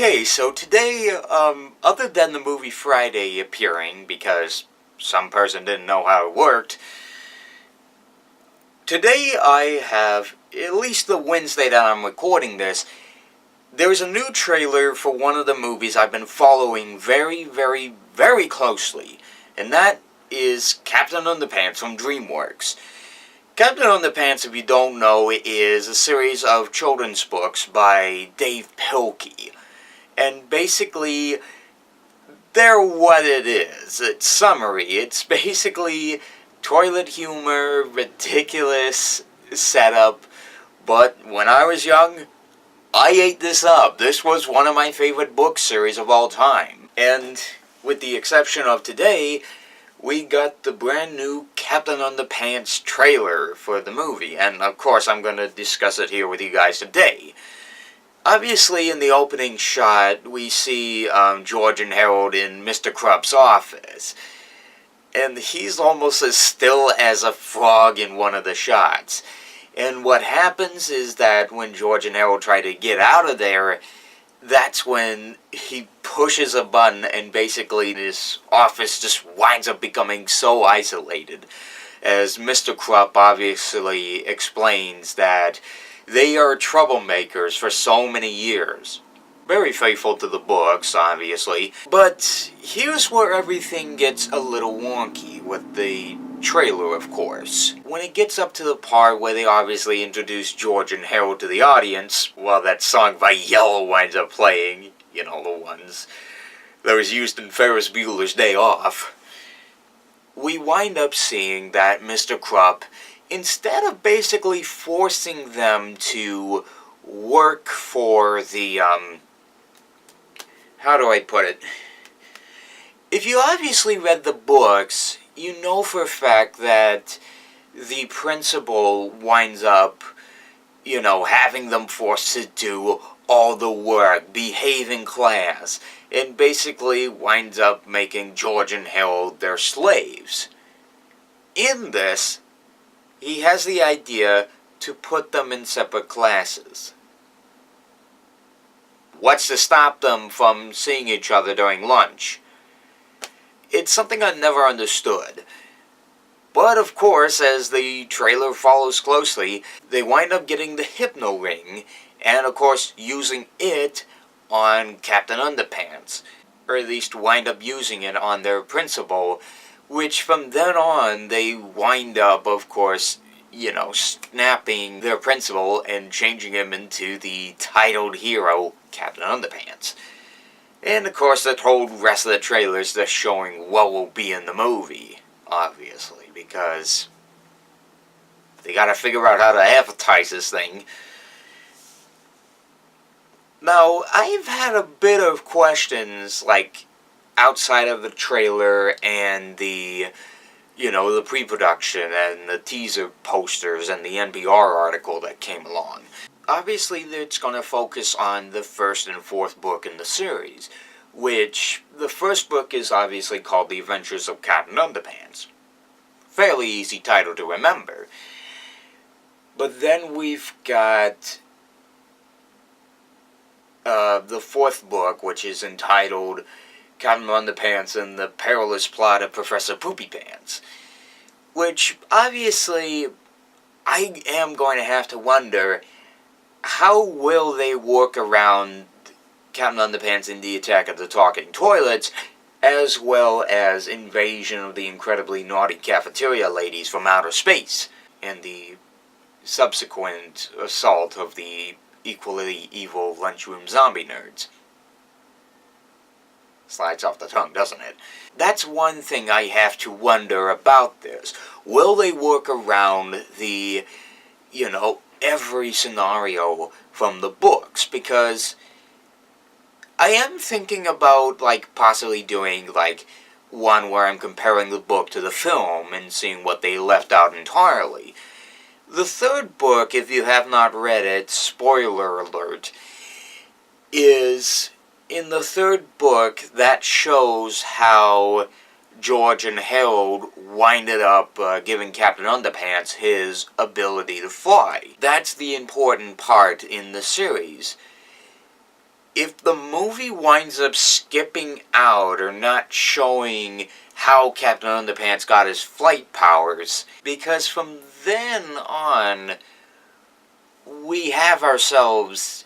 Okay, so today, other than the movie Friday appearing, because some person didn't know how it worked, today I have, at least the Wednesday that I'm recording this, there's a new trailer for one of the movies I've been following very, very, very closely, and that is Captain Underpants from DreamWorks. Captain Underpants, if you don't know, is a series of children's books by Dave Pilkey. And basically, they're what it is. It's summary. It's basically toilet humor, ridiculous setup. But when I was young, I ate this up. This was one of my favorite book series of all time. And with the exception of today, we got the brand new Captain Underpants trailer for the movie. And of course, I'm going to discuss it here with you guys today. Obviously, in the opening shot, we see George and Harold in Mr. Krupp's office. And he's almost as still as a frog in one of the shots. And what happens is that when George and Harold try to get out of there, that's when he pushes a button and basically this office just winds up becoming so isolated. As Mr. Krupp obviously explains that they are troublemakers for so many years. Very faithful to the books, obviously. But here's where everything gets a little wonky with the trailer, of course. When it gets up to the part where they obviously introduce George and Harold to the audience, while that song by Yellow winds up playing, you know, the ones that was used in Ferris Bueller's Day Off, we wind up seeing that Mr. Krupp, instead of basically forcing them to work for the, how do I put it? If you obviously read the books, you know for a fact that the principal winds up, you know, having them forced to do all the work, behave in class, and basically winds up making George and Harold their slaves. In this, he has the idea to put them in separate classes. What's to stop them from seeing each other during lunch? It's something I never understood. But of course, as the trailer follows closely, they wind up getting the hypno ring, and of course using it on Captain Underpants. Or at least wind up using it on their principal, which from then on, they wind up, of course, you know, snapping their principal and changing him into the titled hero, Captain Underpants. And of course, the whole rest of the trailer is just showing what will be in the movie, obviously, because they gotta figure out how to advertise this thing. Now, I've had a bit of questions, like, outside of the trailer and the, you know, the pre-production and the teaser posters and the NPR article that came along. Obviously, it's going to focus on the first and fourth book in the series, which the first book is obviously called The Adventures of Captain Underpants. Fairly easy title to remember. But then we've got the fourth book, which is entitled Captain Underpants and the Perilous Plot of Professor Poopy Pants. Which, obviously, I am going to have to wonder, how will they work around Captain Underpants in the Attack of the Talking Toilets, as well as Invasion of the Incredibly Naughty Cafeteria Ladies from Outer Space, and the subsequent assault of the equally evil lunchroom zombie nerds. Slides off the tongue, doesn't it? That's one thing I have to wonder about this. Will they work around the, you know, every scenario from the books? Because I am thinking about, like, possibly doing, like, one where I'm comparing the book to the film and seeing what they left out entirely. The third book, if you have not read it, spoiler alert, is in the third book that shows how George and Harold winded up giving Captain Underpants his ability to fly. That's the important part in the series. if the movie winds up skipping out or not showing how Captain Underpants got his flight powers, because from then on, we have ourselves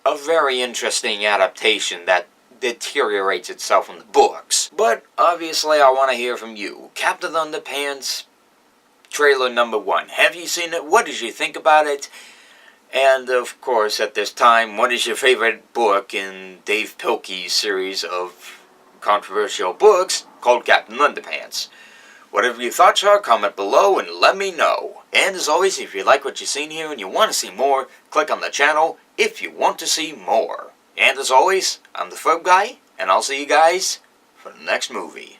a very interesting adaptation that deteriorates itself in the books. But obviously I want to hear from you. Captain Underpants trailer number 1. Have you seen it? What did you think about it? And of course, at this time, what is your favorite book in Dave Pilkey's series of controversial books called Captain Underpants? Whatever your thoughts are, comment below and let me know. And as always, if you like what you've seen here and you want to see more, click on the channel if you want to see more. And as always, I'm the Ferb Guy, and I'll see you guys for the next movie.